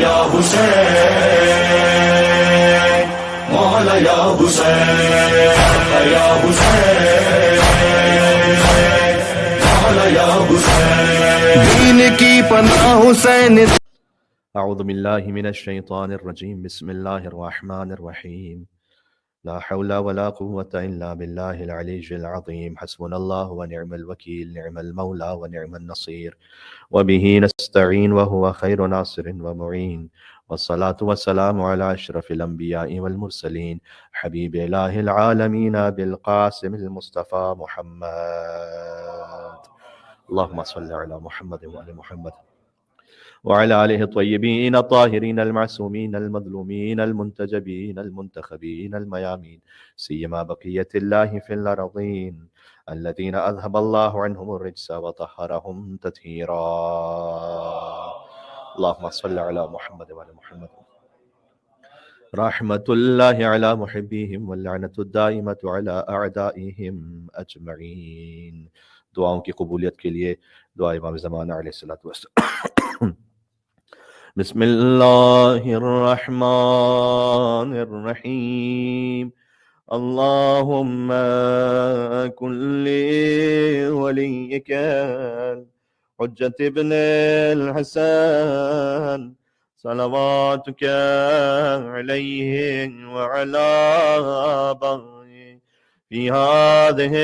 یا حسین، مولا یا حسین، یا حسین، مولا یا حسین، دین کی پناہ حسین. اعوذ باللہ من الشیطان الرجیم، بسم اللہ الرحمن الرحیم، لا حول ولا قوة الا باللہ العلی العظیم، حسبنا اللہ ونعم الوکیل، نعم المولا ونعم النصیر، وبہ نستعین وهو خیر ناصر ومعین، والصلاة والسلام على اشرف الانبیاء والمرسلین، حبیب الہ العالمین بالقاسم المصطفى محمد. اللہم صل علی محمد وعلی محمد وعلى آله الطيبين الطاهرين المعصومين المظلومين المنتجبين المنتخبين الميامين، سيما بقية الله في الأرضين الذين أذهب الله عنهم الرجس وطهرهم تطهيرا. اللهم صل على محمد وعلى محمد. رحمة الله على محبيهم واللعنة الدائمة على أعدائهم أجمعين. دعاؤں کی قبولیت کے لیے دعا امام زمانہ علیہ الصلوۃ والسلام. بسم اللہ الرحمن الرحیم، اللہم کن لولیک حجت ابن الحسن صلواتک علیہ وعلی آبائہ فی هذه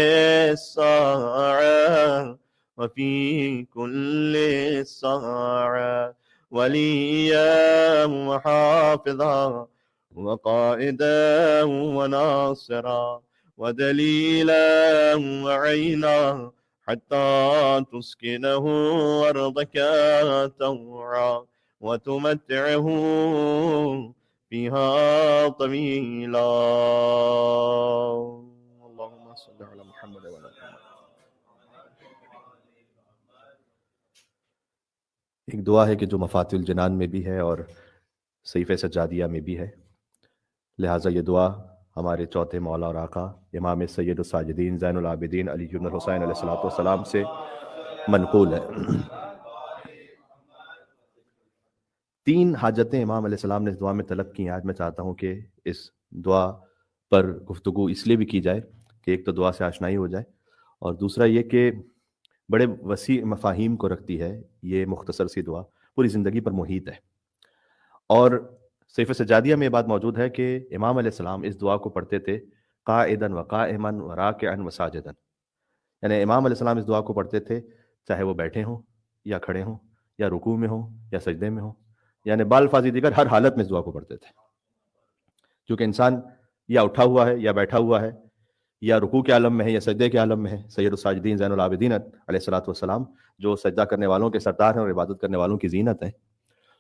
الساعة وفي كل ساعة وليا وحافظا وقائدا وناصرا ودليلا وعينا حتى تسكنه أرضك طوعا وتمتعه فيها طويلا. اللهم صل على محمد وعلى محمد. ایک دعا ہے کہ جو مفاتیح الجنان میں بھی ہے اور صحیفہ سجادیہ میں بھی ہے، لہٰذا یہ دعا ہمارے چوتھے مولا اور آقا امام سید الساجدین زین العابدین علی بن الحسین علیہ السلام سے منقول ہے. 3 حاجتیں امام علیہ السلام نے اس دعا میں طلب کی ہیں. آج میں چاہتا ہوں کہ اس دعا پر گفتگو اس لیے بھی کی جائے کہ ایک تو دعا سے آشنائی ہو جائے، اور دوسرا یہ کہ بڑے وسیع مفاہیم کو رکھتی ہے یہ مختصر سی دعا، پوری زندگی پر محیط ہے. اور صحیفہ سجادیہ میں یہ بات موجود ہے کہ امام علیہ السلام اس دعا کو پڑھتے تھے قائداً وقائماً وراکعاً وساجداً، یعنی امام علیہ السلام اس دعا کو پڑھتے تھے چاہے وہ بیٹھے ہوں یا کھڑے ہوں یا رکوع میں ہوں یا سجدے میں ہوں، یعنی بالفاظ دیگر ہر حالت میں اس دعا کو پڑھتے تھے، کیونکہ انسان یا اٹھا ہوا ہے یا بیٹھا ہوا ہے یا رکوع کے عالم میں ہے یا سجدے کے عالم میں ہے. سید الساجدین زین العابدین علیہ السلام جو سجدہ کرنے والوں کے سردار ہیں اور عبادت کرنے والوں کی زینت ہیں،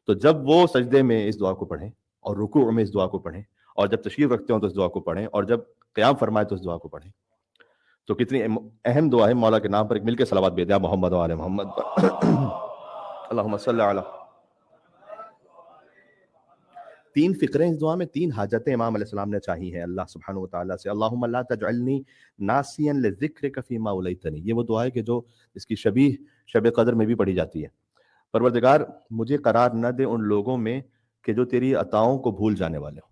تو جب وہ سجدے میں اس دعا کو پڑھیں اور رکوع میں اس دعا کو پڑھیں اور جب تشریف رکھتے ہوں تو اس دعا کو پڑھیں اور جب قیام فرمائے تو اس دعا کو پڑھیں، تو کتنی اہم دعا ہے. مولا کے نام پر ایک مل کے صلوات بھیج دیا محمد و آل محمد. اللہم صلی علی. 3 فقریں اس دعا میں، 3 حاجتیں امام علیہ السلام نے چاہی ہیں اللہ سبحانہ و تعالیٰ سے. اللہم لا تجعلنی ناسیا لذکرک فیما اولیتنی، یہ وہ دعا ہے کہ جو اس کی شبیہ شب قدر میں بھی پڑھی جاتی ہے. پروردگار مجھے قرار نہ دے ان لوگوں میں کہ جو تیری عطاؤں کو بھول جانے والے ہوں.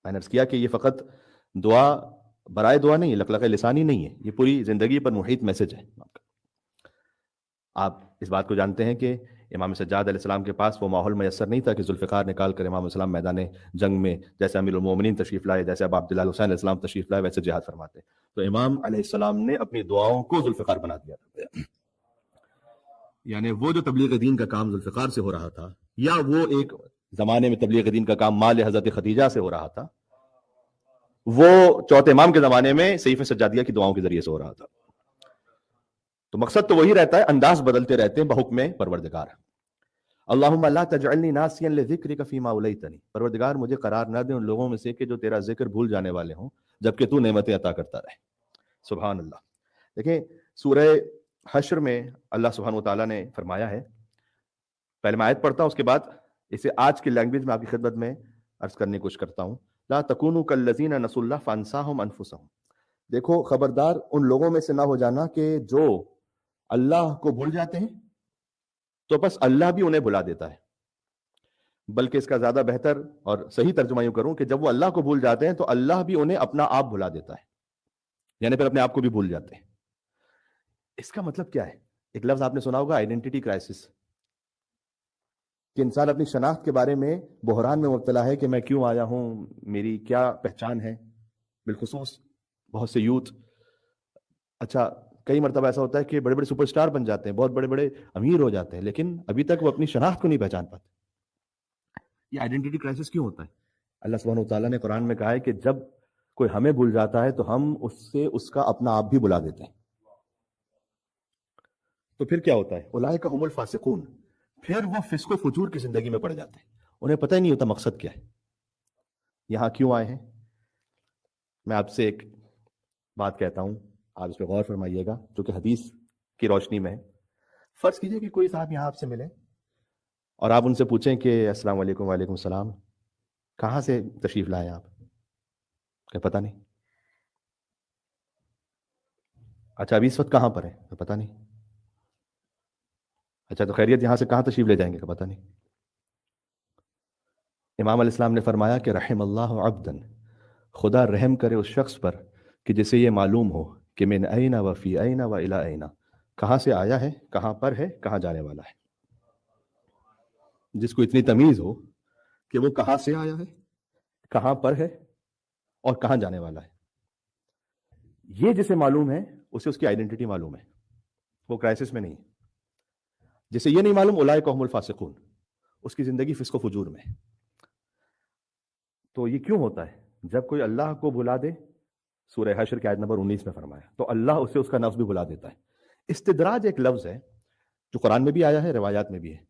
میں نے عرض کیا کہ یہ فقط دعا برائے دعا نہیں ہے، لقلقہ لسانی نہیں ہے، یہ پوری زندگی پر محیط میسج ہے. آپ اس بات کو جانتے ہیں کہ امام سجاد علیہ السلام کے پاس وہ ماحول میسر نہیں تھا کہ ذوالفقار نکال کر امام علیہ السلام میدان جنگ میں جیسے امیر المومنین تشریف لائے، جیسے ابا عبداللہ حسین علیہ السلام تشریف لائے ویسے جہاد فرماتے. تو امام علیہ السلام نے اپنی دعاؤں کو ذوالفقار بنا دیا تھا. یعنی وہ جو تبلیغ دین کا کام ذوالفقار سے ہو رہا تھا، یا وہ ایک زمانے میں تبلیغ دین کا کام مال حضرت خدیجہ سے ہو رہا تھا، وہ چوتھے امام کے زمانے میں صحیفہ سجادیہ کی دعاؤں کے ذریعے سے ہو رہا تھا. تو مقصد تو وہی رہتا ہے، انداز بدلتے رہتے ہیں بحکم پروردگار. اللہم لا تجعلنی ناسیا لذکرک فیما اولیتنی، پروردگار مجھے قرار نہ دے ان لوگوں میں سے کہ جو تیرا ذکر بھول جانے والے ہوں جبکہ تو نعمتیں عطا کرتا رہے. سبحان اللہ. دیکھیں سورہ حشر میں اللہ سبحانہ وتعالیٰ نے فرمایا ہے، پہلے میں آیت پڑھتا ہوں اس کے بعد اسے آج کی لینگویج میں آپ کی خدمت میں عرض کرنے کی کوشش کرتا ہوں. لا تکونوا کالذین نسوا اللہ فانساہم انفسہم، دیکھو خبردار ان لوگوں میں سے نہ ہو جانا کہ جو اللہ کو بھول جاتے ہیں تو بس اللہ بھی انہیں بھلا دیتا ہے. بلکہ اس کا زیادہ بہتر اور صحیح ترجمہ یوں کروں کہ جب وہ اللہ کو بھول جاتے ہیں تو اللہ بھی انہیں اپنا آپ بھلا دیتا ہے، یعنی پھر اپنے آپ کو بھی بھول جاتے ہیں۔ اس کا مطلب کیا ہے؟ ایک لفظ آپ نے سنا ہوگا، آئیڈینٹی کرائسس، کہ انسان اپنی شناخت کے بارے میں بحران میں مبتلا ہے کہ میں کیوں آیا ہوں، میری کیا پہچان ہے۔ بالخصوص بہت سے یوتھ، اچھا کئی مرتبہ ایسا ہوتا ہے کہ بڑے بڑے سپر سٹار بن جاتے ہیں، بہت بڑے بڑے امیر ہو جاتے ہیں، لیکن ابھی تک وہ اپنی شناخت کو نہیں پہچان پاتے۔ یہ آئیڈینٹی کرائسس کیوں ہوتا ہے؟ اللہ سبحانہ وتعالیٰ نے قرآن میں کہا ہے کہ جب کوئی ہمیں بھول جاتا ہے تو ہم اس سے اس کا اپنا آپ بھی بلا دیتے ہیں۔ تو پھر کیا ہوتا ہے؟ اولئک هم الفاسقون، پھر وہ فسق و فجور کی زندگی میں پڑ جاتے ہیں، انہیں پتہ ہی نہیں ہوتا مقصد کیا ہے، یہاں کیوں آئے ہیں۔ میں آپ سے ایک بات کہتا ہوں، آپ اس پہ غور فرمائیے گا، جو کہ حدیث کی روشنی میں ہے۔ فرض کیجئے کہ کوئی صاحب یہاں آپ سے ملے اور آپ ان سے پوچھیں کہ السلام علیکم، وعلیکم السلام، کہاں سے تشریف لائے آپ؟ کہ پتہ نہیں۔ اچھا ابھی اس وقت کہاں پر ہے؟ پتہ نہیں۔ اچھا تو خیریت، یہاں سے کہاں تشریف لے جائیں گے؟ کہ پتہ نہیں۔ امام علیہ السلام نے فرمایا کہ رحم اللہ عبدا، خدا رحم کرے اس شخص پر کہ جسے یہ معلوم ہو کہ من این و فی این و الی این، کہاں سے آیا ہے، کہاں پر ہے، کہاں جانے والا ہے۔ جس کو اتنی تمیز ہو کہ وہ کہاں سے آیا ہے، کہاں پر ہے اور کہاں جانے والا ہے۔ یہ جسے معلوم ہے اسے اس کی آئیڈینٹی معلوم ہے، وہ کرائسس میں نہیں ہے۔ جسے یہ نہیں معلوم، اولئک هم الفاسقون، اس کی زندگی فسق و فجور میں ہے۔ تو یہ کیوں ہوتا ہے؟ جب کوئی اللہ کو بھلا دے، سورہ حشر کی آیت نمبر 19 میں فرمایا، تو اللہ اسے اس کا نفس بھی بھلا دیتا ہے۔ استدراج ایک لفظ ہے جو قرآن میں بھی آیا ہے، روایات میں بھی ہے۔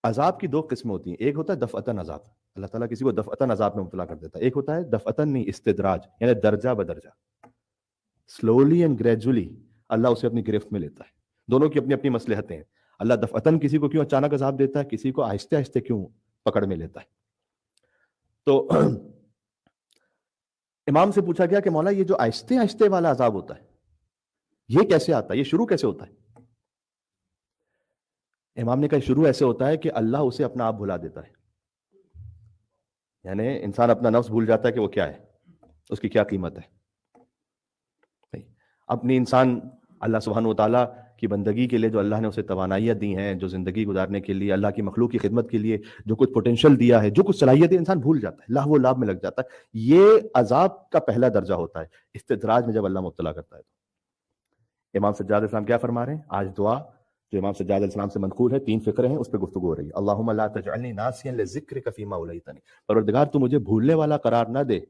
عذاب کی دو قسمیں ہوتی ہیں، ایک ہوتا ہے دفعتاً عذاب، اللہ تعالیٰ کسی کو دفعتاً عذاب میں مبتلا کر دیتا ہے، ایک ہوتا ہے دفعتاً نہیں، استدراج، یعنی درجہ بدرجہ، سلولی اینڈ گریجولی اللہ اسے اپنی گرفت میں لیتا ہے۔ دونوں کی اپنی اپنی مصلحتیں ہیں۔ اللہ دفعتاً کسی کو کیوں اچانک عذاب دیتا ہے، کسی کو آہستہ آہستہ کیوں پکڑ میں لیتا ہے۔ تو امام سے پوچھا گیا کہ مولا یہ جو آہستہ آہستہ والا عذاب ہوتا ہے یہ کیسے آتا ہے، یہ شروع کیسے ہوتا ہے؟ امام نے کہا شروع ایسے ہوتا ہے کہ اللہ اسے اپنا آپ بھلا دیتا ہے، یعنی انسان اپنا نفس بھول جاتا ہے کہ وہ کیا ہے، اس کی کیا قیمت ہے۔ اپنی انسان اللہ سبحانہ وتعالیٰ کی بندگی کے لیے جو اللہ نے اسے توانائیاں دی ہیں، جو زندگی گزارنے کے لیے اللہ کی مخلوق کی خدمت کے لیے جو کچھ پوٹینشل دیا ہے، جو کچھ صلاحیتیں، انسان بھول جاتا ہے، لاہ و لاب میں لگ جاتا ہے۔ یہ عذاب کا پہلا درجہ ہوتا ہے استدراج میں، جب اللہ مبتلا کرتا ہے۔ تو امام سجاد علیہ السلام کیا فرما رہے ہیں؟ آج دعا جو امام سجاد علیہ السلام سے منقول ہے، 3 فقرے ہیں، اس پہ گفتگو ہو رہی ہے۔ اللہم لا تجعلنی ناسیا لذکرک فیما اولیتنی، پروردگار تو مجھے بھولنے والا قرار نہ دے،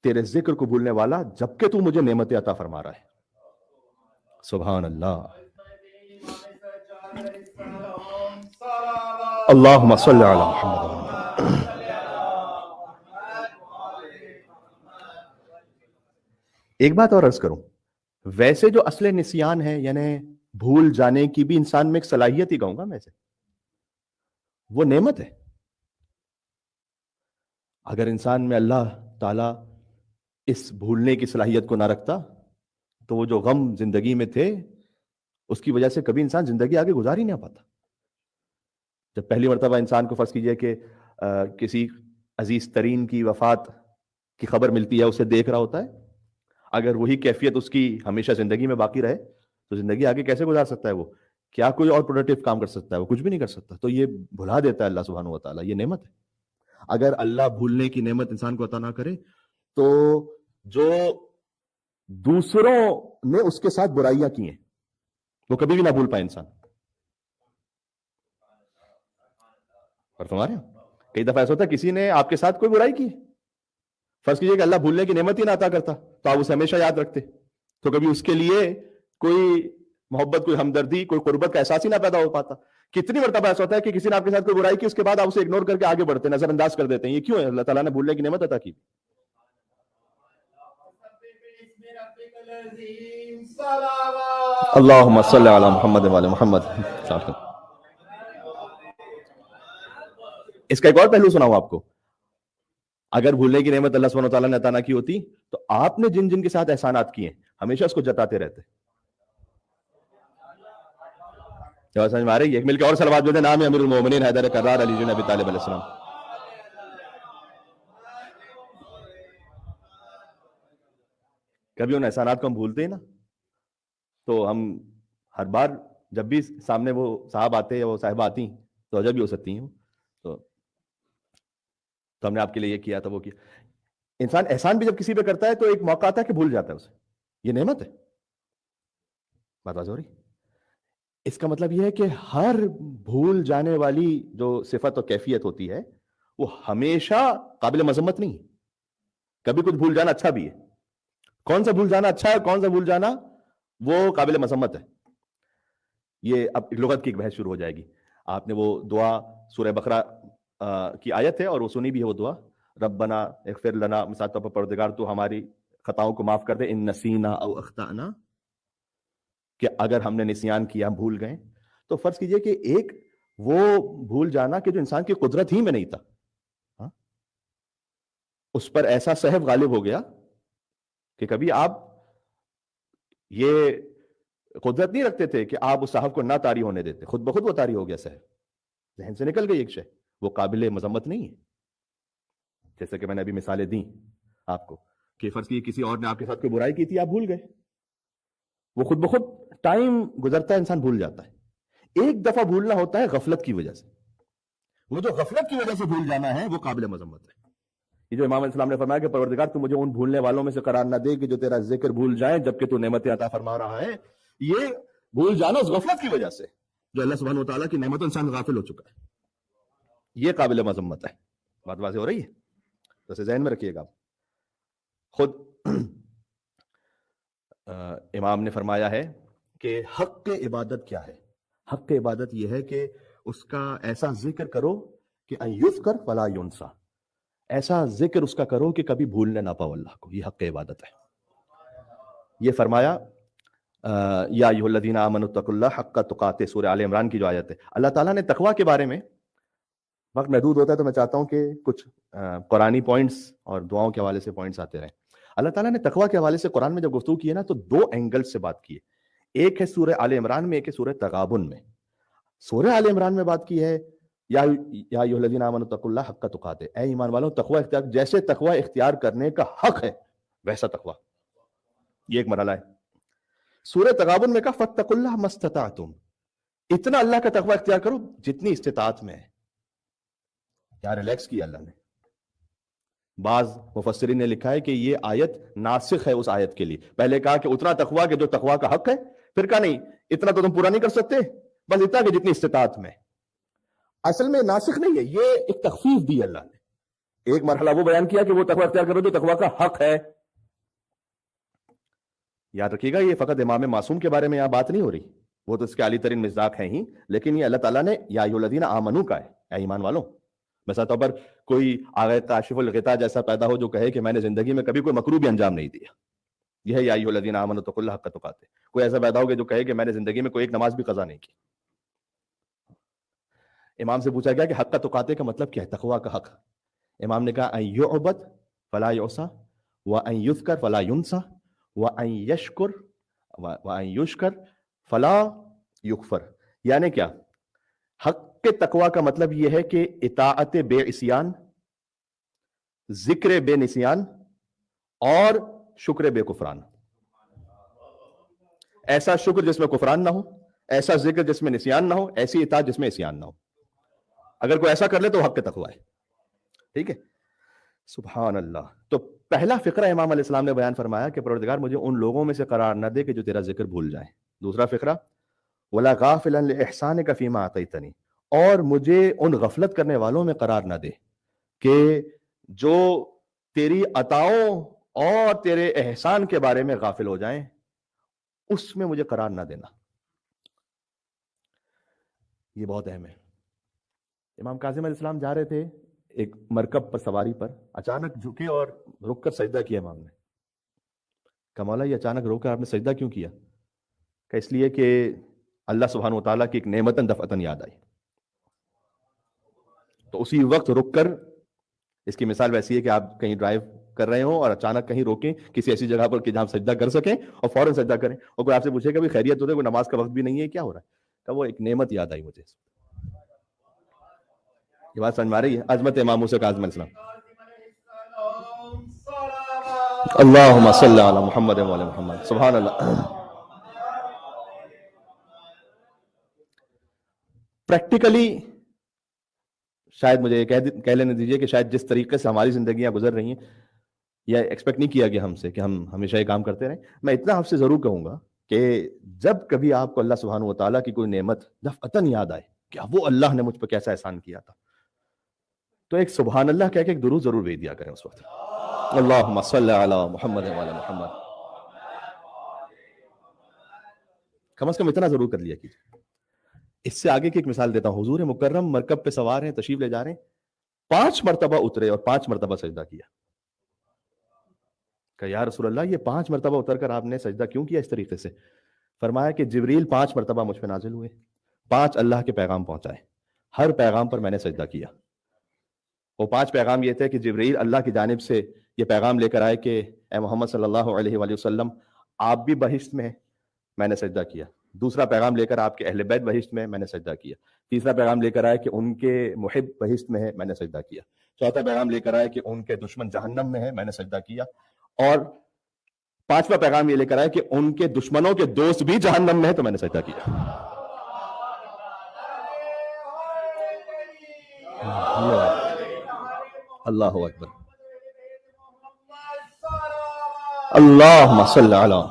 تیرے ذکر کو بھولنے والا، جبکہ تو مجھے نعمتیں عطا فرما رہا ہے۔ سبحان اللہ، اللہم صلی علی محمد۔ ایک بات اور عرض کروں، ویسے جو اصل نسیان ہے، یعنی بھول جانے کی بھی انسان میں ایک صلاحیت ہی کہوں گا میں سے، وہ نعمت ہے۔ اگر انسان میں اللہ تعالی اس بھولنے کی صلاحیت کو نہ رکھتا تو وہ جو غم زندگی میں تھے اس کی وجہ سے کبھی انسان زندگی آگے گزار ہی نہیں پاتا۔ جب پہلی مرتبہ انسان کو فرض کیجئے کہ کسی عزیز ترین کی وفات کی خبر ملتی ہے، اسے دیکھ رہا ہوتا ہے، اگر وہی کیفیت اس کی ہمیشہ زندگی میں باقی رہے تو زندگی آگے کیسے گزار سکتا ہے؟ وہ کیا کوئی اور پروڈکٹیو کام کر سکتا ہے؟ وہ کچھ بھی نہیں کر سکتا۔ تو یہ بھلا دیتا ہے اللہ سبحانہ و تعالیٰ، یہ نعمت ہے۔ اگر اللہ بھولنے کی نعمت انسان کو عطا نہ کرے تو جو دوسروں نے اس کے ساتھ برائیاں کی ہیں وہ کبھی بھی نہ بھول پائے انسان۔ اور فرما رہے ہیں کئی دفعہ ایسا ہوتا ہے کسی نے آپ کے ساتھ کوئی برائی کی، فرض کیجئے کہ اللہ بھولنے کی نعمت ہی نہ عطا کرتا تو آپ اسے ہمیشہ یاد رکھتے، تو کبھی اس کے لیے کوئی محبت، کوئی ہمدردی، کوئی قربت کا احساس ہی نہ پیدا ہو پاتا۔ کتنی مرتبہ ایسا ہوتا ہے کہ کسی نے آپ کے ساتھ کوئی برائی کی، اس کے بعد آپ اسے اگنور کر کے آگے بڑھتے، نظر انداز کر دیتے ہیں۔ یہ کیوں ہے؟ اللہ تعالیٰ نے بھولنے کی نعمت عطا کی۔ اللہم صلی علی محمد وعلی محمد۔ اس کا ایک اور پہلو سناؤں آپ کو، اگر بھولنے کی نعمت اللہ سبحانہ وتعالیٰ نے عطا نہ کی ہوتی تو آپ نے جن جن کے ساتھ احسانات کیے ہیں ہمیشہ اس کو جتاتے رہتے۔ جواب سمجھ میں آ رہی ہے؟ ایک مل کے اور صلوات جو ہے نام ہے امیر المومنین حیدر کرار علی بن ابی طالب علیہ السلام. کبھی ان احسانات کو ہم بھولتے ہیں نا تو ہم ہر بار جب بھی سامنے وہ صاحب آتے یا وہ صاحبہ آتی تو عجب بھی ہو سکتی ہیں تو ہم نے آپ کے لیے یہ کیا تھا وہ کیا. انسان احسان بھی جب کسی پہ کرتا ہے تو ایک موقع آتا ہے کہ بھول جاتا ہے اسے. یہ نعمت ہے. بات واضح ہو رہی؟ اس کا مطلب یہ ہے کہ ہر بھول جانے والی جو صفت اور کیفیت ہوتی ہے وہ ہمیشہ قابل مذمت نہیں ہے. کبھی کچھ بھول جانا اچھا بھی ہے. کون سا بھول جانا اچھا ہے, کون سا بھول جانا وہ قابل مذمت ہے. یہ اب لغت کی ایک بحث شروع ہو جائے گی. آپ نے وہ دعا سورہ بقرہ کی آیت ہے اور وہ سنی بھی ہے وہ دعا, ربنا اغفر لنا, مثال طور پر پروردگار تو ہماری خطاؤں کو معاف کر دے, ان نسینا او اخطانا, کہ اگر ہم نے نسیان کیا, ہم بھول گئے. تو فرض کیجئے کہ ایک وہ بھول جانا کہ جو انسان کی قدرت ہی میں نہیں تھا, اس پر ایسا سہو غالب ہو گیا کہ کبھی آپ یہ قدرت نہیں رکھتے تھے کہ آپ اس صاحب کو نہ طاری ہونے دیتے, خود بخود وہ طاری ہو گیا سہو, ذہن سے نکل گئی ایک شے, وہ قابل مذمت نہیں ہے. جیسے کہ میں نے ابھی مثالیں دیں آپ کو کہ فرض کیجئے کسی اور نے آپ کے ساتھ کوئی برائی کی تھی, آپ بھول گئے, وہ خود بخود ٹائم گزرتا ہے انسان بھول جاتا ہے. ایک دفعہ بھولنا ہوتا ہے غفلت کی وجہ سے, وہ جو غفلت کی وجہ سے بھول جانا ہے وہ قابل مذمت ہے. یہ جو امام علیہ السلام نے فرمایا کہ پروردگار تو مجھے ان بھولنے والوں میں سے قرار نہ دے کہ جو تیرا ذکر بھول جائیں جبکہ تو نعمتیں عطا فرما رہا ہے. یہ بھول جانا اس غفلت کی وجہ سے جو اللہ سبحانہ و تعالیٰ کی نعمتوں انسان غافل ہو چکا ہے, یہ قابل مذمت ہے. بات واضح ہو رہی ہے؟ تو اسے ذہن میں رکھیے گا. خود امام نے فرمایا ہے کہ حق عبادت کیا ہے. حق عبادت یہ ہے کہ اس کا ایسا ذکر کرو کہ ان یذکر فلا ینسا, ایسا ذکر اس کا کرو کہ کبھی بھولنے نہ پاؤ اللہ کو. یہ حق عبادت ہے. یہ فرمایا یا ایھا الذین آمنوا اتقوا اللہ حق تقاتہ, سورہ آل عمران کی جو آیت ہے. اللہ تعالیٰ نے تقوی کے بارے میں, وقت محدود ہوتا ہے تو میں چاہتا ہوں کہ کچھ قرآنی پوائنٹس اور دعاؤں کے حوالے سے پوائنٹس آتے رہیں. اللہ تعالیٰ نے تقوی کے حوالے سے قرآن میں جب گفتگو کی ہے نا تو دو اینگل سے بات کی ہے. ایک ہے سورہ آل عمران میں, ایک ہے سورہ تغابن میں. سورہ آل عمران میں بات کی ہے یا ایھا الذین آمنوا اتقوا اللہ حق تقاتہ, اے ایمان والوں تقوی اختیار, جیسے تقوی اختیار کرنے کا حق ہے ویسا تقوی. یہ ایک مرحلہ ہے. سورہ تغابن میں کہا فاتقوا اللہ ما استطعتم, اتنا اللہ کا تقوی اختیار کرو جتنی استطاعت میں ہے. کیا ریلیکس کیا اللہ نے. بعض مفسرین نے لکھا ہے کہ یہ آیت ناسخ ہے اس آیت کے لیے. پہلے کہا کہ اتنا تقوی کہ جو تقوی کا حق ہے, پھر کہا نہیں اتنا تو تم پورا نہیں کر سکتے, بس اتنا کہ جتنی استطاعت میں. اصل میں ناسخ نہیں ہے, یہ ایک تخفیف دی اللہ نے. ایک مرحلہ وہ بیان کیا کہ وہ تقوی اختیار کرو جو تقوی کا حق ہے. یاد رکھیے گا یہ فقط امام معصوم کے بارے میں یہاں بات نہیں ہو رہی, وہ تو اس کے عالی ترین مصداق ہیں ہی, لیکن یہ اللہ تعالیٰ نے یا ایھا الذین آمنوا کا ہے, اے ایمان والوں. مثال طور پر کوئی آغا کاشف الغطاء جیسا پیدا ہو جو کہے کہ میں نے زندگی میں کبھی کوئی مکروہ بھی انجام نہیں دیا, یہ ہے یا ایھا الذین آمنوا اتقوا اللہ حق تقاتہ. کوئی ایسا پیدا ہو کہ جو کہے کہ میں نے زندگی میں کوئی ایک نماز بھی قضا نہیں کی. امام سے پوچھا گیا کہ حق تقاتہ کا مطلب کیا ہے, تقوی کا حق. امام نے کہا ان یعبد فلا یعصى وان یذکر فلا ینسى وان یشکر فلا یکفر. یعنی کیا؟ حق کے تقوی کا مطلب یہ ہے کہ اطاعت بے عصیان, ذکر بے نسیان اور شکر بے کفران. ایسا شکر جس میں کفران نہ ہو, ایسا ذکر جس میں نسیان نہ ہو, ایسی اطاعت جس میں عصیان نہ ہو. اگر کوئی ایسا کر لے تو حق کے تقوی ہے. ٹھیک ہے, سبحان اللہ. تو پہلا فقرہ امام علیہ السلام نے بیان فرمایا کہ پروردگار مجھے ان لوگوں میں سے قرار نہ دے کہ جو تیرا ذکر بھول جائیں. دوسرا فقرہ ولا غافلا لاحسانک فیما اعطیتنی, اور مجھے ان غفلت کرنے والوں میں قرار نہ دے کہ جو تیری عطاؤں اور تیرے احسان کے بارے میں غافل ہو جائیں, اس میں مجھے قرار نہ دینا. یہ بہت اہم ہے. امام کاظم علیہ السلام جا رہے تھے ایک مرکب پر سواری پر, اچانک جھکے اور رک کر سجدہ کیا. امام نے کہا مولا یہ اچانک روک کر آپ نے سجدہ کیوں کیا؟ کہ اس لیے کہ اللہ سبحانہ و تعالیٰ کی ایک نعمتاً دفعتاً یاد آئی. تو اسی وقت رک کر, اس کی مثال ویسی ہے کہ آپ کہیں ڈرائیو کر رہے ہوں اور اچانک کہیں روکیں کسی ایسی جگہ پر کہ جہاں سجدہ کر سکیں اور فوراً سجدہ کریں, اور کوئی آپ سے پوچھے کہ خیریت ہو رہی ہے, کوئی نماز کا وقت بھی نہیں ہے, کیا ہو رہا ہے, کہ وہ ایک نعمت یاد آئی مجھے. یہ بات سمجھ میں آ رہی ہے؟ عظمت امام موسیٰ کاظم علیہ السلام. اللہم صلی علی محمد و علی محمد. سبحان اللہ. پریکٹیکلی شاید مجھے یہ کہہ لینے دیجیے کہ شاید جس طریقے سے ہماری زندگیاں گزر رہی ہیں یا ایکسپیکٹ نہیں کیا گیا ہم سے کہ ہم ہمیشہ یہ کام کرتے رہیں. میں اتنا آپ سے ضرور کہوں گا کہ جب کبھی آپ کو اللہ سبحانہ و تعالیٰ کی کوئی نعمت دفعتاً یاد آئے کہ وہ اللہ نے مجھ پہ کیسا احسان کیا تھا، تو ایک سبحان اللہ کہہ کے ایک درود ضرور بھیج دیا کریں اس وقت. اللہم صلی علی محمد و علی محمد. کم از کم اتنا ضرور کر لیا کیجیے. اس سے آگے کی ایک مثال دیتا ہوں. حضور مکرم مرکب پہ سوار ہیں، تشریف لے جا رہے ہیں، 5 مرتبہ اترے اور 5 مرتبہ سجدہ کیا. کہ یا رسول اللہ یہ 5 مرتبہ اتر کر آپ نے سجدہ کیوں کیا اس طریقے سے؟ فرمایا کہ جبریل 5 مرتبہ مجھ پہ نازل ہوئے، 5 اللہ کے پیغام پہنچائے، ہر پیغام پر میں نے سجدہ کیا. وہ 5 پیغام یہ تھے کہ جبریل اللہ کی جانب سے یہ پیغام لے کر آئے کہ اے محمد صلی اللہ علیہ وآلہ وسلم آپ بھی بہشت میں ہیں، میں نے سجدہ کیا. دوسرا پیغام لے کر آپ کے اہل بیت بہشت میں نے سجدہ کیا. تیسرا پیغام لے کر آئے کہ ان کے محب بہشت میں ہے، میں نے سجدہ کیا. چوتھا پیغام لے کر آئے کہ ان کے دشمن جہنم میں ہے، میں نے سجدہ کیا. اور 5واں پیغام یہ لے کر آئے کہ ان کے دشمنوں کے دوست بھی جہنم میں ہے، تو میں نے سجدہ کیا. اللہ اکبر. اللہم صلی علی.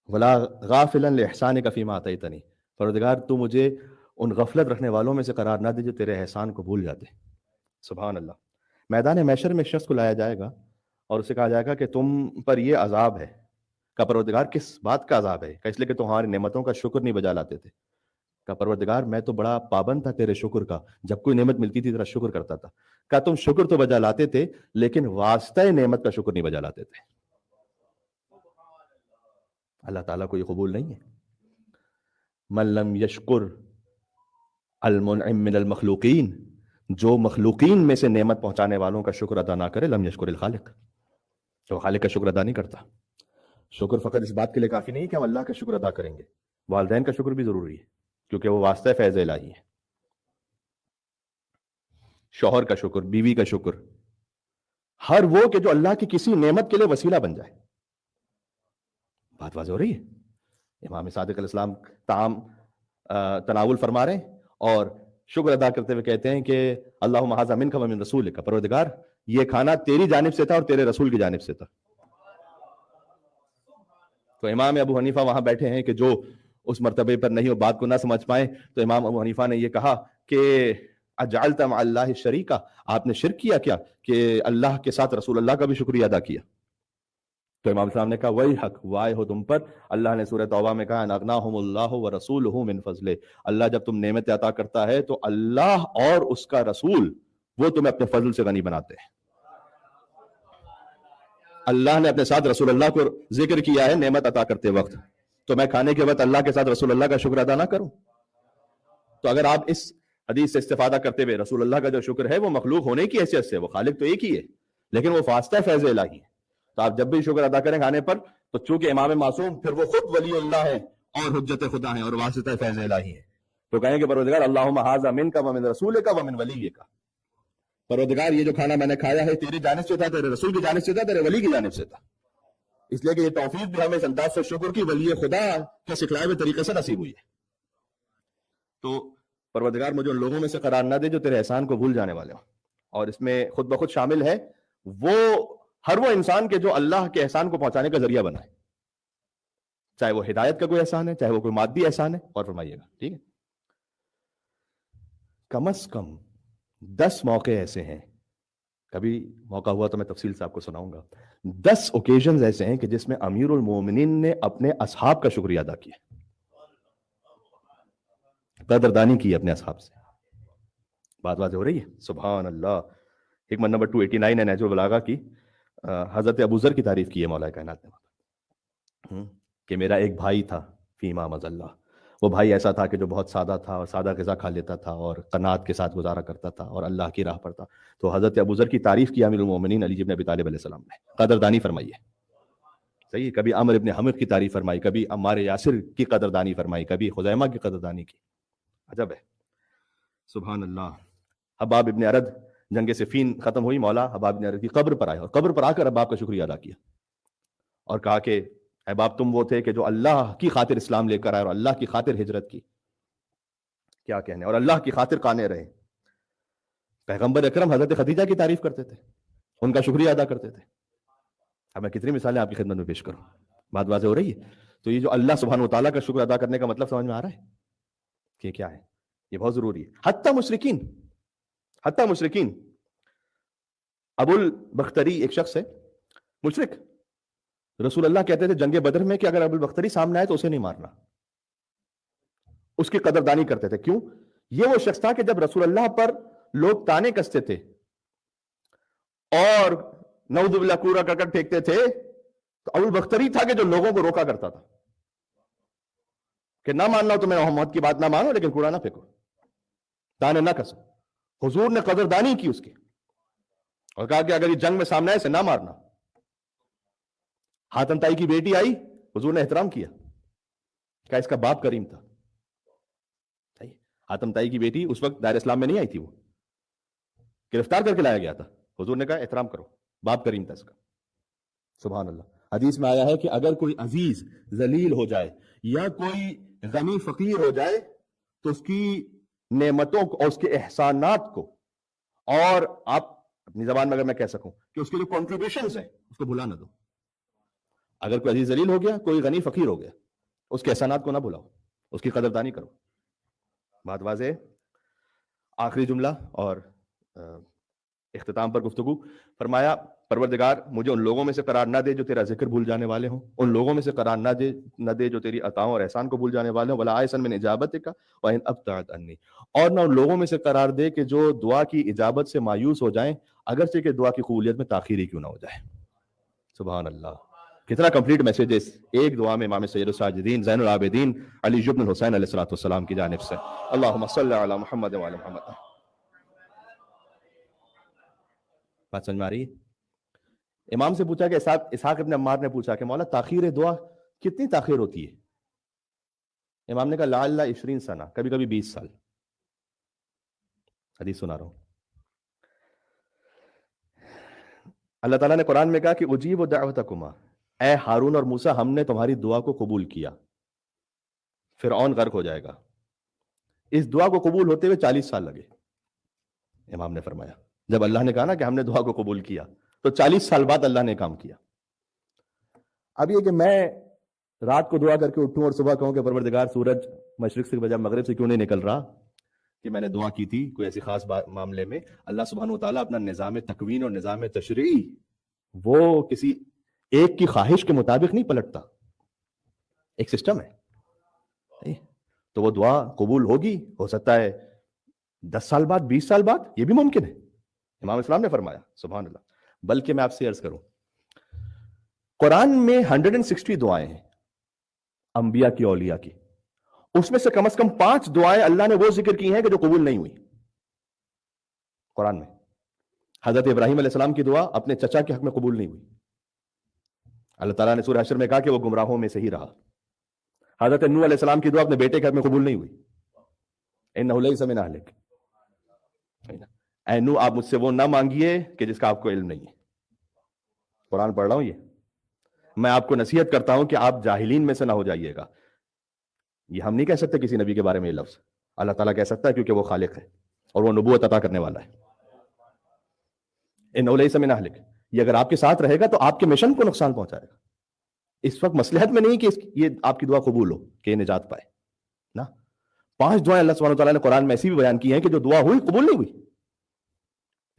ولا غافلا لاحسانک فیما اعطیتنی. پروردگار تو مجھے ان غفلت رکھنے والوں میں سے قرار نہ دے جو تیرے احسان کو بھول جاتے. سبحان اللہ. میدان محشر میں شخص کو لایا جائے گا اور اسے کہا جائے گا کہ تم پر یہ عذاب ہے. کہ پروردگار کس بات کا عذاب ہے؟ کہ اس لیے کہ تمہاری نعمتوں کا شکر نہیں بجا لاتے تھے. کہ پروردگار میں تو بڑا پابند تھا تیرے شکر کا، جب کوئی نعمت ملتی تھی تیرا شکر کرتا تھا. کہ تم شکر تو بجا لاتے تھے لیکن واسطہ نعمت کا شکر نہیں بجا لاتے تھے. اللہ تعالیٰ کو یہ قبول نہیں ہے. من لم یشکر المنعم من المخلوقین، جو مخلوقین میں سے نعمت پہنچانے والوں کا شکر ادا نہ کرے، لم یشکر الخالق، تو خالق کا شکر ادا نہیں کرتا. شکر فقط اس بات کے لیے کافی نہیں کہ ہم اللہ کا شکر ادا کریں گے، والدین کا شکر بھی ضروری ہے کیونکہ وہ واسطہ فیض الہی ہے. شوہر کا شکر، بیوی کا شکر، ہر وہ کہ جو اللہ کی کسی نعمت کے لیے وسیلہ بن جائے. بات واضح ہو رہی ہے؟ امام صادق علیہ السلام طعام تناول فرما رہے ہیں اور شکر ادا کرتے ہوئے کہتے ہیں کہ اللہم ھذا منک و من رسولک، پروردگار یہ کھانا تیری جانب سے تھا اور تیرے رسول کی جانب سے تھا. تو امام ابو حنیفہ وہاں بیٹھے ہیں کہ جو اس مرتبے پر نہیں ہو، بات کو نہ سمجھ پائیں، تو امام ابو حنیفہ نے یہ کہا کہ اجعلت مع اللہ شریکا، آپ نے شرک کیا کیا کہ اللہ کے ساتھ رسول اللہ کا بھی شکریہ ادا کیا؟ تو امام صاحب نے کہا وہی حق وائے ہو تم پر. اللہ نے سورہ توبہ میں کہا ان اغناہم اللہ ورسولہ من فضلہ، اللہ جب تم نعمت عطا کرتا ہے تو اللہ اور اس کا رسول وہ تمہیں اپنے فضل سے غنی بناتے ہیں. اللہ نے اپنے ساتھ رسول اللہ کو ذکر کیا ہے نعمت عطا کرتے وقت، تو میں کھانے کے وقت اللہ کے ساتھ رسول اللہ کا شکر ادا نہ کروں؟ تو اگر آپ اس حدیث سے استفادہ کرتے ہوئے رسول اللہ کا جو شکر ہے وہ مخلوق ہونے کی حیثیت سے، وہ خالق تو ایک ہی ہے لیکن وہ واسطہ فیض الہی ہے، تو آپ جب بھی شکر ادا کریں کھانے پر تو چونکہ امام معصوم پھر وہ خود ولی اللہ ہے اور حجت خدا ہے اور واسطہ فیض الہی ہے، تو کہیں گے پروردگار اللہم ھذا منک ومن رسولک ومن ولیک، پروردگار یہ جو کھانا میں نے کھایا ہے تیری جانب سے تھا، تیرے رسول کی جانب سے تھا، تیرے ولی کی جانب سے تھا. اس لیے کہ یہ توفیق بھی ہمیں اس انداز سے شکر کی ولی خدا کے سکھلائے ہوئے طریقے سے نصیب ہوئی ہے. تو پروردگار مجھے ان لوگوں میں سے قرار نہ دے جو تیرے احسان کو بھول جانے والے ہوں. اور اس میں خود بخود شامل ہے وہ ہر وہ انسان کے جو اللہ کے احسان کو پہنچانے کا ذریعہ بنا ہے، چاہے وہ ہدایت کا کوئی احسان ہے، چاہے وہ کوئی مادی احسان ہے. اور فرمائیے گا ٹھیک ہے، کم از کم 10 موقع ایسے ہیں، کبھی موقع ہوا تو میں تفصیل سے آپ کو سناؤں گا، 10 اوکیزنز ایسے ہیں کہ جس میں امیر المومنین نے اپنے اصحاب کا شکریہ ادا کیا، قدردانی کی اپنے اصحاب سے. بات واضح ہو رہی ہے؟ سبحان اللہ. حکمت نمبر 289 ہے نہج البلاغہ کی، حضرت ابوذر کی تعریف کی ہے مولا کائنات نے کہ میرا ایک بھائی تھا فیما مظلہ، وہ بھائی ایسا تھا کہ جو بہت سادہ تھا اور سادہ غذا کھا لیتا تھا اور قناعت کے ساتھ گزارا کرتا تھا اور اللہ کی راہ پر تھا. تو حضرت ابوذر کی تعریف کی امیر المومنین علی بن ابی طالب علیہ السلام نے، قدردانی فرمائی ہے. صحیح ہے. کبھی عمر ابن حمد کی تعریف فرمائی, کبھی عمار یاسر کی قدردانی فرمائی, کبھی خزیمہ کی قدردانی کی. عجب ہے, سبحان اللہ. حباب ابن ارد, جنگ صفین ختم ہوئی, مولا حباب ابن ارد کی قبر پر آئے اور قبر پر آ کر حباب کا شکریہ ادا کیا اور کہا کہ حباب تم وہ تھے کہ جو اللہ کی خاطر اسلام لے کر آئے اور اللہ کی خاطر ہجرت کی. کیا کہنے, اور اللہ کی خاطر قانے رہے. پیغمبر اکرم حضرت خدیجہ کی تعریف کرتے تھے, ان کا شکریہ ادا کرتے تھے. اب میں کتنی مثالیں آپ کی خدمت میں پیش کروں, بات واضح ہو رہی ہے. تو یہ جو اللہ سبحانہ و تعالیٰ کا شکر ادا کرنے کا مطلب سمجھ میں آ رہا ہے کہ کیا ہے, یہ بہت ضروری ہے. حتی مشرکین, ابو البختری ایک شخص ہے مشرک, رسول اللہ کہتے تھے جنگ بدر میں کہ اگر ابو البختری سامنے آئے تو اسے نہیں مارنا. اس کی قدردانی کرتے تھے. کیوں؟ یہ وہ شخص تھا کہ جب رسول اللہ پر لوگ تانے کستے تھے اور نعوذ باللہ کوڑا کرکٹ پھینکتے تھے, تو ابو البختری تھا کہ جو لوگوں کو روکا کرتا تھا کہ نہ ماننا ہو تو میرا محمد کی بات نہ مانو, لیکن کوڑا نہ پھینکو, تانے نہ کسو. حضور نے قدردانی کی اس کی اور کہا کہ اگر یہ جنگ میں سامنے آئے اسے نہ مارنا. حاتم تائی کی بیٹی آئی, حضور نے احترام کیا, کہا اس کا باپ کریم تھا. حاتم تائی کی بیٹی اس وقت دائر اسلام میں نہیں آئی تھی, وہ گرفتار کر کے لایا گیا تھا. حضور نے کہا احترام کرو, باپ کریم تھا اس کا. سبحان اللہ. حدیث میں آیا ہے کہ اگر کوئی عزیز ذلیل ہو جائے یا کوئی غنی فقیر ہو جائے تو اس کی نعمتوں کو اور اس کے احسانات کو, اور آپ اپنی زبان میں اگر میں کہہ سکوں کہ اس کے جو کنٹریبیوشنز ہیں اس کو بھلا نہ دو. اگر کوئی عزیز ذلیل ہو گیا, کوئی غنی فقیر ہو گیا, اس کے احسانات کو نہ بھلاؤ, اس کی قدردانی کرو. بات واضح. آخری جملہ اور اختتام پر گفتگو. فرمایا پروردگار مجھے ان لوگوں میں سے قرار نہ دے جو تیرا ذکر بھول جانے والے ہوں, ان لوگوں میں سے قرار نہ دے جو تیری عطاؤں اور احسان کو بھول جانے والے ہوں. ولا عائسن من اجابتک وان ابتعد عنی, اور نہ ان لوگوں میں سے قرار دے کہ جو دعا کی اجابت سے مایوس ہو جائیں اگرچہ کہ دعا کی قبولیت میں تاخیر ہی کیوں نہ ہو جائے. سبحان اللہ. کتنا کمپلیٹ میسج ہے اس ایک دعا میں امام سید الساجدین زین العابدین علی بن الحسین علیہ الصلوۃ والسلام کی جانب سے. اللہم صلی علی محمد وعلی محمد. بات سمجھ میں آ رہی ہے؟ امام سے پوچھا کہ اسحاق ابن عمار نے پوچھا کہ مولا تاخیر دعا کتنی تاخیر ہوتی ہے؟ امام نے کہا لعل 20 سنہ, کبھی کبھی 20 سال. حدیث سنا رہا ہوں. اللہ تعالیٰ نے قرآن میں کہا کہ اجیب دعوتکما, اے ہارون اور موسیٰ ہم نے تمہاری دعا کو قبول کیا. فرعون غرق ہو جائے گا. اس دعا کو قبول ہوتے ہوئے 40 سال لگے. امام نے فرمایا جب اللہ نے کہا نا کہ ہم نے دعا کو قبول کیا تو 40 سال بعد اللہ نے کام کیا. اب یہ کہ میں رات کو دعا کر کے اٹھوں اور صبح کہوں کہ پروردگار سورج مشرق سے بجائے مغرب سے کیوں نہیں نکل رہا, کہ میں نے دعا کی تھی کوئی ایسی خاص معاملے میں. اللہ سبحانہ وتعالیٰ اپنا نظام تکوین اور نظام تشریع وہ کسی ایک کی خواہش کے مطابق نہیں پلٹتا, ایک سسٹم ہے. تو وہ دعا قبول ہوگی, ہو سکتا ہے 10 سال بعد, 20 سال بعد, یہ بھی ممکن ہے. امام اسلام نے فرمایا. سبحان اللہ. بلکہ میں آپ سے عرض کروں, قرآن میں 160 دعائیں ہیں انبیاء کی, اولیاء کی. اس میں سے کم 5 دعائیں اللہ نے وہ ذکر کی ہیں کہ جو قبول نہیں ہوئی قرآن میں. حضرت ابراہیم علیہ السلام کی دعا اپنے چچا کے حق میں قبول نہیں ہوئی. اللہ تعالیٰ نے سورہ حشر میں کہا کہ وہ گمراہوں میں سے ہی رہا. حضرت نوح علیہ السلام کی دعا اپنے بیٹے کے حق میں قبول نہیں ہوئی. انہ لیس من اہلک, اے نوح آپ مجھ سے وہ نہ مانگیے کہ جس کا آپ کو علم نہیں ہے. قرآن پڑھ رہا ہوں, یہ میں آپ کو نصیحت کرتا ہوں کہ آپ جاہلین میں سے نہ ہو جائیے گا. یہ ہم نہیں کہہ سکتے کسی نبی کے بارے میں یہ لفظ, اللہ تعالیٰ کہہ سکتا ہے کیونکہ وہ خالق ہے اور وہ نبوت عطا کرنے والا ہے. انہ لیس من اہلک, یہ اگر آپ کے ساتھ رہے گا تو آپ کے مشن کو نقصان پہنچائے گا. اس وقت مصلحت میں نہیں کہ یہ آپ کی دعا قبول ہو کہ یہ نجات پائے نا. 5 دعائیں اللہ سبحانہ وتعالیٰ نے قرآن میں ایسی بھی بیان کی ہیں کہ جو دعا ہوئی قبول نہیں ہوئی.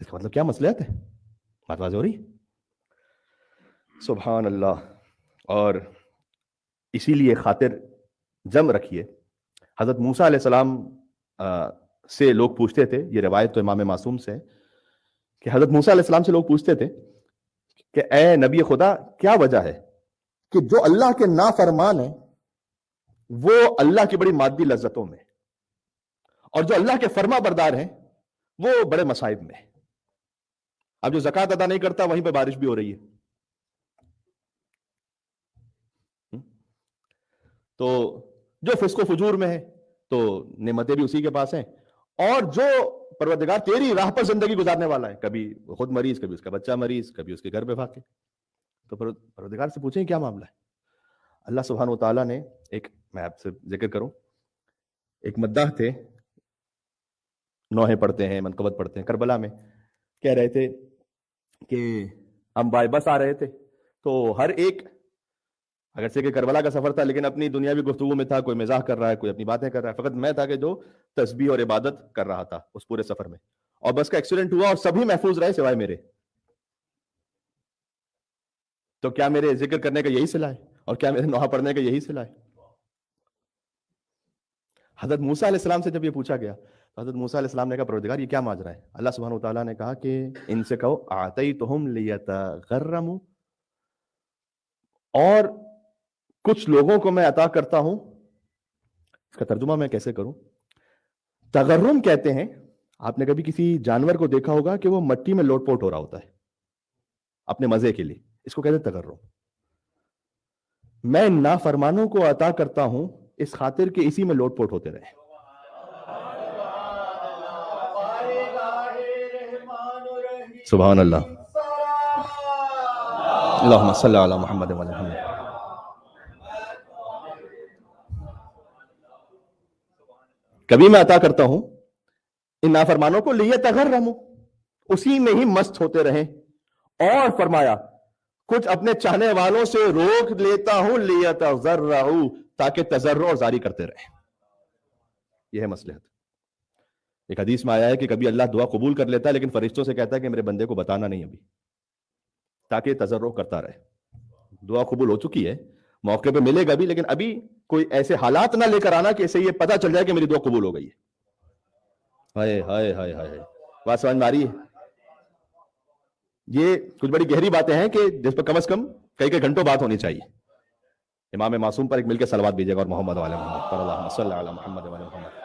اس کا مطلب کیا مصلحت ہے؟ بات واضح ہو رہی. سبحان اللہ. اور اسی لیے خاطر جم رکھیے. حضرت موسیٰ علیہ السلام سے لوگ پوچھتے تھے, یہ روایت تو امام معصوم سے ہے کہ حضرت موسیٰ علیہ السلام سے لوگ پوچھتے تھے کہ اے نبی خدا کیا وجہ ہے کہ جو اللہ کے نافرمان ہیں وہ اللہ کی بڑی مادی لذتوں میں, اور جو اللہ کے فرما بردار ہیں وہ بڑے مصائب میں. اب جو زکوٰۃ ادا نہیں کرتا وہیں پہ بارش بھی ہو رہی ہے, تو جو فسق و فجور میں ہے تو نعمتیں بھی اسی کے پاس ہیں، اور جو پروردگار تیری راہ پر زندگی گزارنے والا ہے، کبھی خود مریض، کبھی اس کا بچہ مریض، کبھی اس کے گھر پہ فاقے، تو پروردگار سے پوچھیں کیا معاملہ ہے۔ اللہ سبحانہ و تعالیٰ نے ایک، میں آپ سے ذکر کروں، ایک مداح تھے، نوحے پڑھتے ہیں، منقبت پڑھتے ہیں، کربلا میں کہہ رہے تھے کہ ہم بائے بس آ رہے تھے تو ہر ایک، اگرچہ کہ کربلا کا سفر تھا لیکن اپنی دنیاوی گفتگو میں تھا، کوئی مزاح کر رہا ہے، کوئی اپنی باتیں کر رہا ہے، فقط میں تھا کہ جو تسبیح اور عبادت کر رہا تھا اس پورے سفر میں، اور بس کا ایکسیڈنٹ ہوا اور سبھی محفوظ رہے سوائے میرے۔ تو کیا میرے ذکر کرنے کا یہی صلہ ہے، اور کیا میرے نوحہ پڑھنے کا یہی صلہ ہے؟ حضرت موسیٰ علیہ السلام سے جب یہ پوچھا گیا تو حضرت موسیٰ علیہ السلام نے کہا پروردگار یہ کیا ماجرا ہے؟ اللہ سبحانہ وتعالیٰ نے کہا کہ ان سے کہو اعطیتہم لیتغرموا، اور کچھ لوگوں کو میں عطا کرتا ہوں، اس کا ترجمہ میں کیسے کروں؟ تغرم کہتے ہیں، آپ نے کبھی کسی جانور کو دیکھا ہوگا کہ وہ مٹی میں لوٹ پوٹ ہو رہا ہوتا ہے اپنے مزے کے لیے، اس کو کہتے ہیں تغرم۔ میں نافرمانوں کو عطا کرتا ہوں اس خاطر کہ اسی میں لوٹ پوٹ ہوتے رہے۔ سبحان اللہ، اللہم صلی علی محمد و علی محمد۔ کبھی میں عطا کرتا ہوں ان نافرمانوں کو لیتغرموا، اسی میں ہی مست ہوتے رہیں، اور فرمایا کچھ اپنے چاہنے والوں سے روک لیتا ہوں لیتضرعوا، تاکہ تضرع اور زاری کرتے رہیں۔ یہ ہے مصلحت۔ ایک حدیث میں آیا ہے کہ کبھی اللہ دعا قبول کر لیتا ہے لیکن فرشتوں سے کہتا ہے کہ میرے بندے کو بتانا نہیں ابھی، تاکہ تضرع کرتا رہے۔ دعا قبول ہو چکی ہے، موقع پہ ملے گا بھی، لیکن ابھی کوئی ایسے حالات نہ لے کر آنا کہ اسے یہ پتا چل جائے کہ میری دعا قبول ہو گئی ہے۔ ہائے ہائے ہائے ہائے، بات سمجھ میں آ رہی ہے؟ یہ کچھ بڑی گہری باتیں ہیں کہ جس پر کم از کم کئی گھنٹوں بات ہونی چاہیے۔ امام معصوم پر ایک مل کے صلوات بھیجیے گا، اور محمد وعلی محمد صلی اللہ صلی علی محمد وعلی محمد۔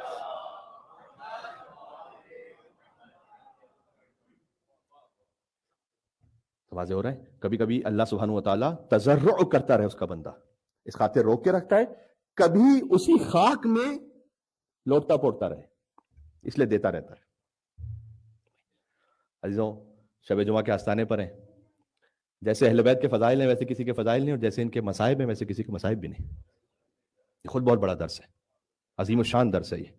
واضح ہو رہا ہے؟ کبھی کبھی اللہ سبحانہ و تعالیٰ تضرع کرتا رہے اس کا بندہ، اس خاطر روک کے رکھتا ہے، کبھی اسی خاک میں لوٹتا پوٹتا رہے، اس لیے دیتا رہتا ہے۔ عزیزوں، شب جمعہ کے آستانے پر ہیں، جیسے اہل بیت کے فضائل ہیں ویسے کسی کے فضائل نہیں، اور جیسے ان کے مصائب ہیں ویسے کسی کے مصائب بھی نہیں۔ یہ خود بہت بڑا درس ہے، عظیم الشان درس ہے۔ یہ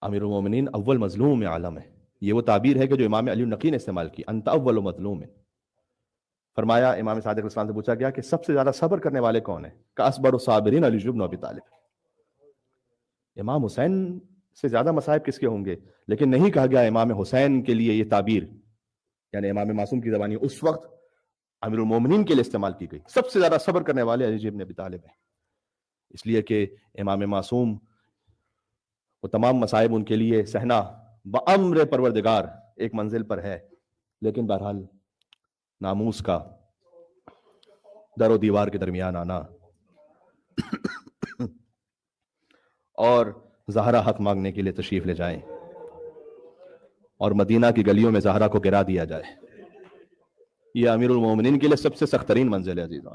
امیر المومنین اول مظلوم عالم ہے، یہ وہ تعبیر ہے کہ جو امام علی النقی نے استعمال کی، انت اول مظلوم۔ فرمایا، امام صادق علیہ السلام سے پوچھا گیا کہ سب سے زیادہ صبر کرنے والے کون ہیں؟ کہ اصبر الصابرین علی بن ابی طالب۔ امام حسین سے زیادہ مصائب کس کے ہوں گے؟ لیکن نہیں کہا گیا امام حسین کے لیے یہ تعبیر، یعنی امام معصوم کی زبانی اس وقت امیر المومنین کے لیے استعمال کی گئی۔ سب سے زیادہ صبر کرنے والے علی بن ابی طالب ہیں، اس لیے کہ امام معصوم وہ تمام مصائب ان کے لیے سہنا بامر پروردگار ایک منزل پر ہے، لیکن بہرحال ناموس کا در و دیوار کے درمیان آنا اور زہرا حق مانگنے کے لیے تشریف لے جائیں اور مدینہ کی گلیوں میں زہرا کو گرا دیا جائے، یہ امیر المومنین کے لیے سب سے سخت ترین منزل ہے۔ عزیزاں،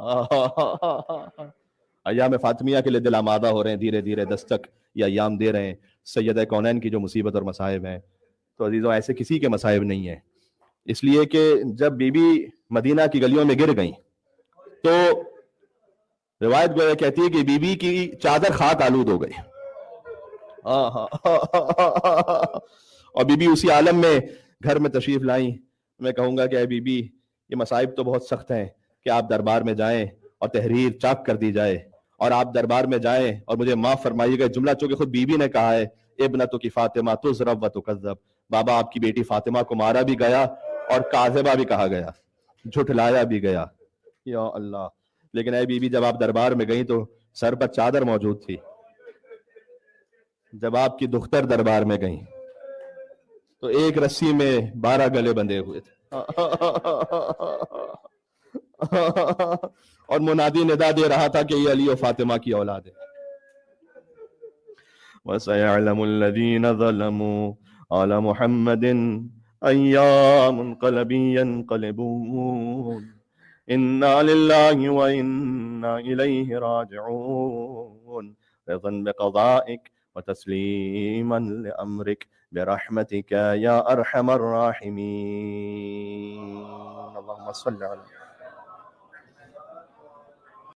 ایام فاطمیہ کے لیے دل آمادہ ہو رہے ہیں، دھیرے دھیرے دستک یہ ایام دے رہے ہیں سیدہ کونین کی جو مصیبت اور مصائب ہیں۔ تو عزیزوں، ایسے کسی کے مصائب نہیں ہیں، اس لیے کہ جب بی بی مدینہ کی گلیوں میں گر گئیں تو روایت گویا کہتی ہے کہ بی بی کی چادر خاک آلود ہو گئی، اور بی بی اسی عالم میں گھر میں تشریف لائیں۔ میں کہوں گا کہ اے بی بی، یہ مصائب تو بہت سخت ہیں کہ آپ دربار میں جائیں اور تحریر چاک کر دی جائے، اور آپ دربار میں جائیں اور مجھے معاف فرمائیے گا جملہ چونکہ خود بی بی نے کہا ہے، ابنتو کی فاطمہ تضرب و تکذب، بابا آپ کی بیٹی فاطمہ کو مارا بھی گیا اور کاذبہ بھی کہا گیا، جھٹلایا بھی گیا۔ یا اللہ! لیکن اے بی بی، جب آپ دربار میں گئیں تو سر پر چادر موجود تھی، جب آپ کی دختر دربار میں گئیں تو ایک رسی میں 12 گلے بندھے ہوئے تھے، اور منادی ندا دے رہا تھا کہ یہ علی و فاطمہ کی اولاد ہے۔ وَسَيَعْلَمُ الَّذِينَ ظَلَمُوا عَلَى مُحَمَّدٍ أَيَّا مُنْقَلَبٍ يَنْقَلِبُونَ۔ إنا لله وإنا إليه راجعون رضا بقضائك وتسليما لأمرك برحمتك يا أرحم الراحمين. اللهم صل على